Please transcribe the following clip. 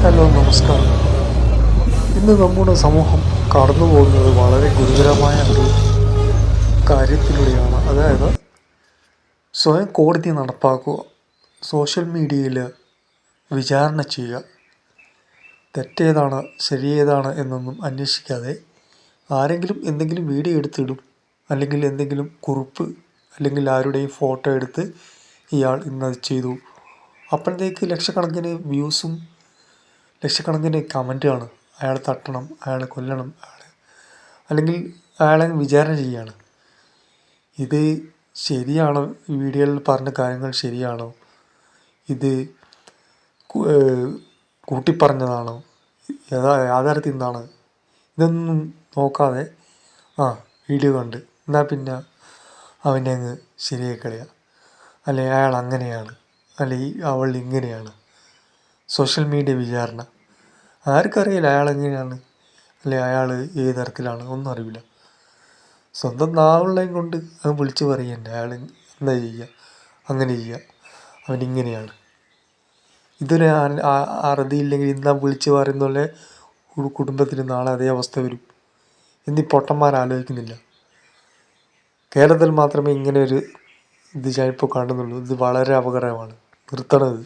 Hello, നമസ്കാരം. ഇന്ന് നമ്മുടെ സമൂഹം കടന്നു പോകുന്നത് വളരെ ഗുരുതരമായ ഒരു കാര്യത്തിലൂടെയാണ്. അതായത് സ്വയം കോടതി നടപ്പാക്കുക, സോഷ്യൽ മീഡിയയിൽ വിചാരണ ചെയ്യുക, തെറ്റേതാണ് ശരിയേതാണ് എന്നൊന്നും അന്വേഷിക്കാതെ ആരെങ്കിലും എന്തെങ്കിലും വീഡിയോ എടുത്തിടും, അല്ലെങ്കിൽ എന്തെങ്കിലും കുറിപ്പ്, അല്ലെങ്കിൽ ആരുടെയും ഫോട്ടോ എടുത്ത് ഇയാൾ ഇന്നത് ചെയ്തു, അപ്പോഴത്തേക്ക് ലക്ഷക്കണക്കിന് വ്യൂസും ലക്ഷക്കണക്കിന് കമൻറ്റുമാണ്. അയാളെ തട്ടണം, അയാളെ കൊല്ലണം, അല്ലെങ്കിൽ അയാളെ വിചാരണ ചെയ്യുകയാണ്. ഇത് ശരിയാണോ? ഈ വീഡിയോയിൽ പറഞ്ഞ കാര്യങ്ങൾ ശരിയാണോ? ഇത് കൂട്ടിപ്പറഞ്ഞതാണോ? യാഥാർത്ഥ്യം എന്താണ്? ഇതൊന്നും നോക്കാതെ വീഡിയോ കണ്ട് എന്നാൽ പിന്നെ അവനെ അങ്ങ് ശരിയായി കളയുക, അല്ലെങ്കിൽ അയാൾ അങ്ങനെയാണ്, അല്ലെങ്കിൽ അവൾ ഇങ്ങനെയാണ്. സോഷ്യൽ മീഡിയ വിചാരണ ആർക്കറിയില്ല അയാൾ എങ്ങനെയാണ്, അല്ലെ അയാൾ ഏത് തരത്തിലാണ്, ഒന്നും അറിയില്ല. സ്വന്തം നാവുള്ളതും കൊണ്ട് അവൻ വിളിച്ച് പറയുന്നുണ്ട് അയാൾ എന്താ ചെയ്യുക, അങ്ങനെ ചെയ്യുക, അവനിങ്ങനെയാണ്. ഇതൊരു അറുതിയില്ലെങ്കിൽ ഇന്നാ വിളിച്ച് പറയുന്ന പോലെ കുടുംബത്തിന് നാളെ അതേ അവസ്ഥ വരും. എന്നീ പൊട്ടന്മാർ ആലോചിക്കുന്നില്ല. കേരളത്തിൽ മാത്രമേ ഇങ്ങനെ ഒരു ഇത് ഞാനിപ്പോൾ കാണുന്നുള്ളൂ. ഇത് വളരെ അപകടമാണ്. നിർത്തണത്.